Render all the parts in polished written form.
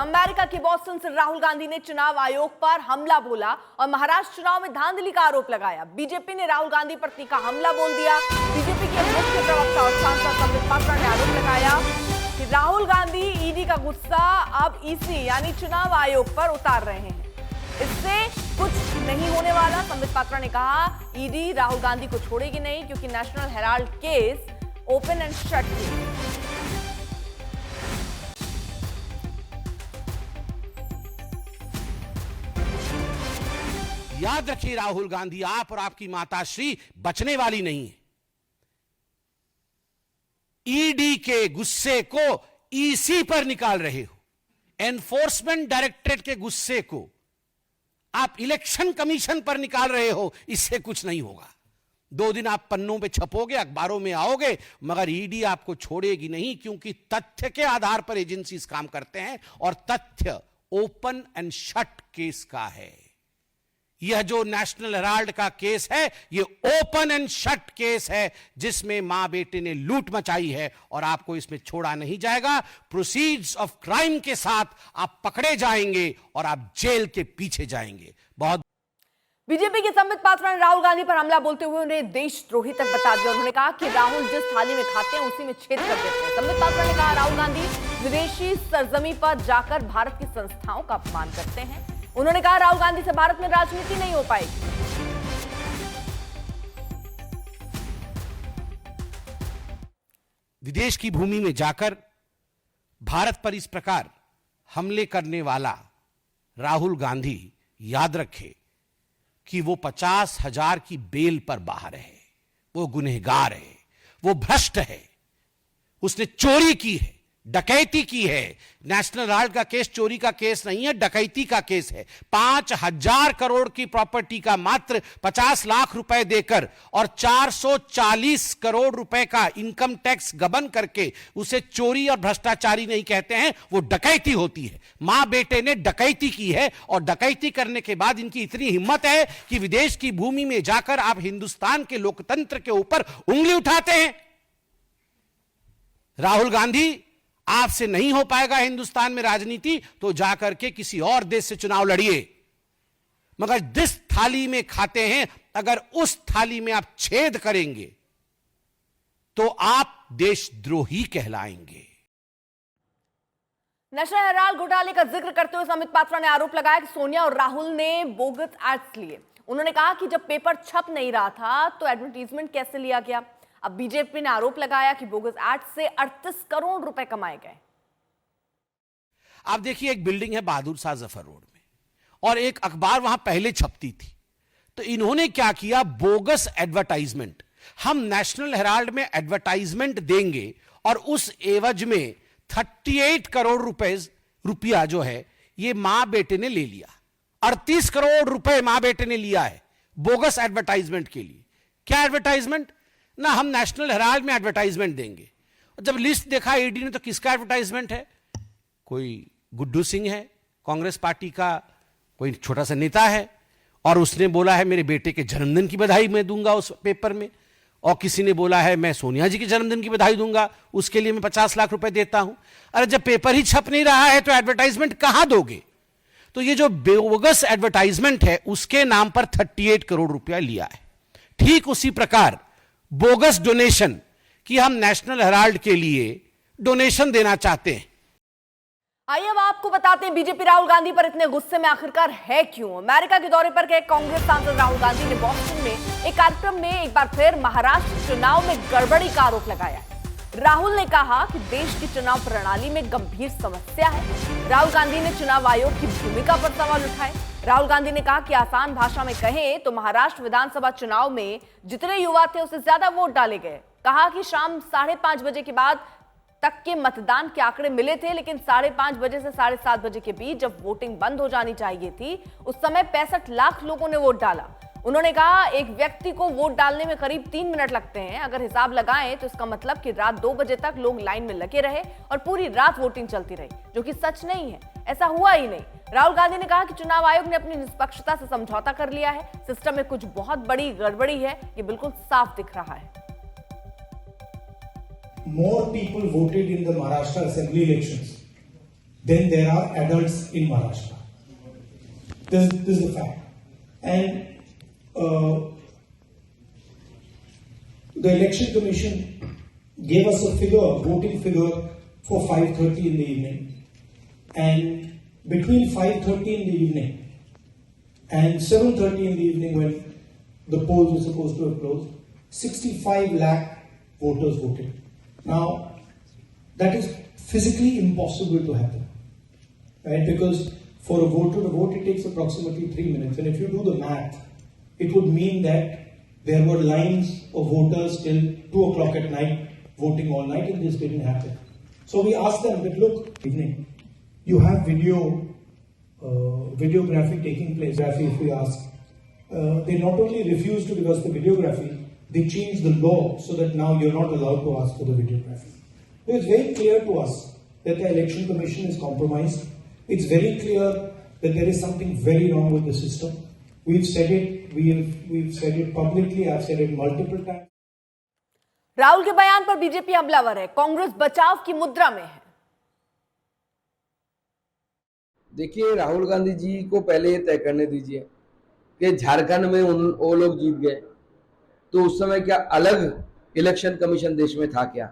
America की Boston से राहुल गांधी ने चुनाव आयोग पर हमला बोला और महाराष्ट्र चुनाव में धांधली का आरोप लगाया। बीजेपी ने राहुल गांधी पर तीखा हमला बोल दिया। बीजेपी के मुख्य प्रवक्ता और सांसद संबित पात्रा ने आरोप लगाया कि राहुल गांधी ईडी का गुस्सा अब ईसी यानी चुनाव आयोग पर उतार रहे हैं। इससे कुछ नहीं होने वाला। संबित पात्रा ने कहा ईडी राहुल गांधी को छोड़ेगी नहीं क्योंकि national Herald case open and shut है। याद रखिए राहुल गांधी, आप और आपकी माताश्री बचने वाली नहीं है। ईडी के गुस्से को ईसी पर निकाल रहे हो, एनफोर्समेंट डायरेक्टरेट के गुस्से को आप इलेक्शन कमीशन पर निकाल रहे हो। इससे कुछ नहीं होगा। 2 दिन आप पन्नों पे छपोगे, अखबारों में आओगे, मगर ईडी आपको छोड़ेगी नहीं क्योंकि तथ्य के आधार पर एजेंसीज काम करते हैं और तथ्य ओपन एंड शट केस का है। यह जो नेशनल हेराल्ड का केस है, यह ओपन एंड शट केस है जिसमें मां बेटे ने लूट मचाई है और आपको इसमें छोड़ा नहीं जाएगा। प्रोसीड्स ऑफ क्राइम के साथ आप पकड़े जाएंगे और आप जेल के पीछे जाएंगे। बहुत बीजेपी के संबित पात्रा ने राहुल गांधी पर हमला बोलते हुए उन्हें देशद्रोही तक बता दिया। उन्होंने कहा कि राहुल जिस थाली में खाते हैं उसी में छेद कर देते हैं। संबित पात्रा ने कहा राहुल गांधी विदेशी सरजमी पर जाकर भारत की संस्थाओं का अपमान करते हैं। उन्होंने कहा राहुल गांधी से भारत में राजनीति नहीं हो पाएगी। विदेश की भूमि में जाकर भारत पर इस प्रकार हमले करने वाला राहुल गांधी याद रखे कि वो 50,000 की बेल पर बाहर है। वो गुनहगार है, वो भ्रष्ट है, उसने चोरी की है, डकैती की है। नेशनल हेराल्ड का केस चोरी का केस नहीं है, डकैती का केस है। 5,000 करोड़ की प्रॉपर्टी का मात्र 50 लाख रुपए देकर और 440 करोड़ रुपए का इनकम टैक्स गबन करके उसे चोरी और भ्रष्टाचारी नहीं कहते हैं, वो डकैती होती है। मां बेटे ने डकैती की है और डकैती करने के बाद इनकी इतनी हिम्मत है कि विदेश की भूमि में जाकर आप हिंदुस्तान के लोकतंत्र के ऊपर उंगली उठाते हैं। राहुल गांधी, आपसे नहीं हो पाएगा हिंदुस्तान में राजनीति, तो जाकर के किसी और देश से चुनाव लड़िए। मगर जिस थाली में खाते हैं, अगर उस थाली में आप छेद करेंगे तो आप देशद्रोही कहलाएंगे। नेशनल हेराल्ड घोटाले का जिक्र करते हुए संबित पात्रा ने आरोप लगाया कि सोनिया और राहुल ने बोगस एड्स लिए। उन्होंने कहा कि जब पेपर छप नहीं रहा था तो एडवर्टाइजमेंट कैसे लिया गया। अब बीजेपी ने आरोप लगाया कि बोगस एड से 38 करोड़ रुपए कमाए गए। आप देखिए, एक बिल्डिंग है बहादुर शाह जफर रोड में और एक अखबार वहां पहले छपती थी। तो इन्होंने क्या किया, बोगस एडवर्टाइजमेंट। हम नेशनल हेराल्ड में एडवर्टाइजमेंट देंगे और उस एवज में 38 करोड़ रुपया जो है ये मां बेटे ने ले लिया। 38 करोड़ रुपए मां बेटे ने लिया है बोगस एडवर्टाइजमेंट के लिए। क्या एडवर्टाइजमेंट ना, हम नेशनल हेराल्ड में एडवर्टाइजमेंट देंगे। जब लिस्ट देखा ईडी ने तो किसका एडवर्टाइजमेंट है, कोई गुड्डू सिंह है, कांग्रेस पार्टी का कोई छोटा सा नेता है, और उसने बोला है मेरे बेटे के जन्मदिन की बधाई मैं दूंगा उस पेपर में। और किसी ने बोला है मैं सोनिया जी के जन्मदिन की बधाई दूंगा, उसके लिए मैं 50 लाख रुपए देता हूं। अरे जब पेपर ही छप नहीं रहा है तो एडवर्टाइजमेंट कहां दोगे। तो ये जो बोगस एडवर्टाइजमेंट है उसके नाम पर 38 करोड़ रुपया लिया है। ठीक उसी प्रकार बोगस डोनेशन कि हम नेशनल हेराल्ड के लिए डोनेशन देना चाहते हैं। आइए अब आपको बताते हैं बीजेपी राहुल गांधी पर इतने गुस्से में आखिरकार है क्यों। अमेरिका के दौरे पर गए कांग्रेस सांसद राहुल गांधी ने बोस्टन में एक कार्यक्रम में एक बार फिर महाराष्ट्र चुनाव में गड़बड़ी का आरोप लगाया है। राहुल ने कहा कि देश की चुनाव प्रणाली में गंभीर समस्या है। राहुल गांधी ने चुनाव आयोग की भूमिका पर सवाल उठाए। राहुल गांधी ने कहा कि आसान भाषा में कहें तो महाराष्ट्र विधानसभा चुनाव में जितने युवा थे उससे ज्यादा वोट डाले गए। कहा कि शाम 5:30 बजे के बाद तक के मतदान के आंकड़े मिले थे, लेकिन 5:30 बजे से 7:30 बजे के बीच जब वोटिंग बंद हो जानी चाहिए थी उस समय 65 लाख लोगों ने वोट डाला। उन्होंने कहा एक व्यक्ति को वोट डालने में करीब 3 मिनट लगते हैं। अगर हिसाब लगाएं तो इसका मतलब कि रात 2 बजे तक लोग लाइन में लगे रहे और पूरी रात वोटिंग चलती रही, जो कि सच नहीं है। ऐसा हुआ ही नहीं। राहुल गांधी ने कहा कि चुनाव आयोग ने अपनी निष्पक्षता से समझौता कर लिया है। सिस्टम में कुछ बहुत बड़ी गड़बड़ी है, ये बिल्कुल साफ दिख रहा है। More people voted in the Maharashtra assembly elections than there are adults in Maharashtra. This is the fact. And the Election Commission gave us a voting figure for 5:30 in the evening. And between 5:30 in the evening and 7:30 in the evening, when the polls were supposed to have closed, 65 lakh voters voted. Now, that is physically impossible to happen, right? Because for a voter to vote, it takes approximately 3 minutes. And if you do the math, it would mean that there were lines of voters till 2 o'clock at night voting all night, and this didn't happen. So we asked them, but look, evening, you have videography taking place. If we ask, they not only refused to give us the videography, they changed the law so that now you're not allowed to ask for the videography. So it's very clear to us that the Election Commission is compromised. It's very clear that there is something very wrong with the system. We've said it. We've said it publicly. I've said it multiple times. Rahul के बयान पर BJP हमलावर है, कांग्रेस बचाव की मुद्रा में है। देखिए, राहुल गांधी जी को पहले ये तय करने दीजिए कि झारखंड में वो लोग जीत गए तो उस समय क्या अलग इलेक्शन कमीशन देश में था क्या,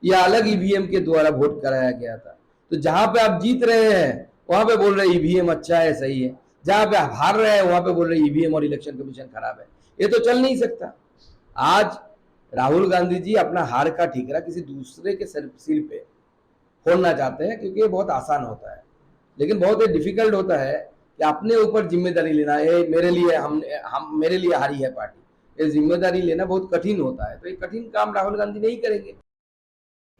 या अलग ईवीएम के द्वारा वोट कराया गया था? तो जहां पे आप जीत रहे हैं वहां पे बोल रहे ईवीएम अच्छा है, सही है, जहां पे आप हार रहे हैं वहां पे बोल रहे ईवीएम और इलेक्शन कमीशन खराब है। ये तो चल नहीं सकता। आज राहुल गांधी जी अपना हार का ठीकरा किसी दूसरे के सिर पे फोड़ना चाहते हैं, क्योंकि ये बहुत आसान होता है, लेकिन बहुत ही डिफिकल्ट होता है कि अपने ऊपर जिम्मेदारी लेना। ये मेरे लिए हारी है पार्टी, ये जिम्मेदारी लेना बहुत कठिन होता है। तो ये कठिन काम राहुल गांधी नहीं करेंगे।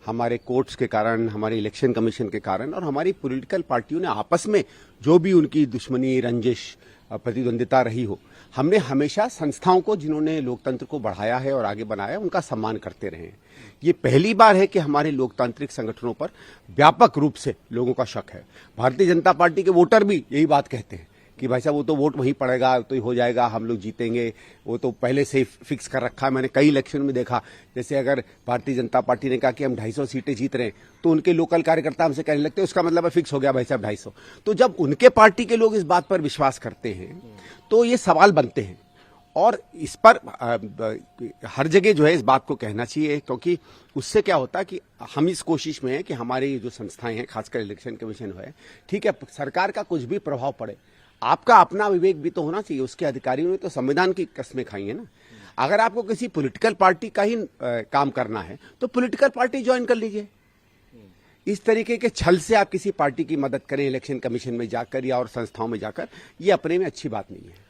हमारे कोर्ट्स के कारण, हमारे इलेक्शन कमीशन के कारण और हमारी पॉलिटिकल पार्टियों ने आपस में जो भी उनकी दुश्मनी, रंजिश, प्रतिद्वंदिता रही हो, हमने हमेशा संस्थाओं को, जिन्होंने लोकतंत्र को बढ़ाया है और आगे बनाया, उनका सम्मान करते रहे हैं। ये पहली बार है कि हमारे लोकतांत्रिक संगठनों पर व्यापक रूप से लोगों का शक है। भारतीय जनता पार्टी के वोटर भी यही बात कहते हैं कि भाई साहब वो तो वोट वहीं पड़ेगा, तो हो जाएगा, हम लोग जीतेंगे, वो तो पहले से ही फिक्स कर रखा है। मैंने कई इलेक्शन में देखा, जैसे अगर भारतीय जनता पार्टी ने कहा कि हम 250 सीटें जीत रहे हैं, तो उनके लोकल कार्यकर्ता हमसे कहने लगते हैं उसका मतलब है फिक्स हो गया भाई साहब 250। तो जब उनके पार्टी के लोग इस बात पर विश्वास करते हैं तो ये सवाल बनते हैं, और इस पर हर जगह जो है इस बात को कहना चाहिए, क्योंकि उससे क्या होता है कि हम इस कोशिश में हैं कि हमारी जो संस्थाएं हैं, खासकर इलेक्शन कमीशन है, ठीक है, सरकार का कुछ भी प्रभाव पड़े, आपका अपना विवेक भी तो होना चाहिए। उसके अधिकारियों ने तो संविधान की कस्में खाई है ना। अगर आपको किसी पॉलिटिकल पार्टी का ही काम करना है तो पॉलिटिकल पार्टी ज्वाइन कर लीजिए। इस तरीके के छल से आप किसी पार्टी की मदद करें इलेक्शन कमीशन में जाकर या और संस्थाओं में जाकर, ये अपने में अच्छी बात नहीं है।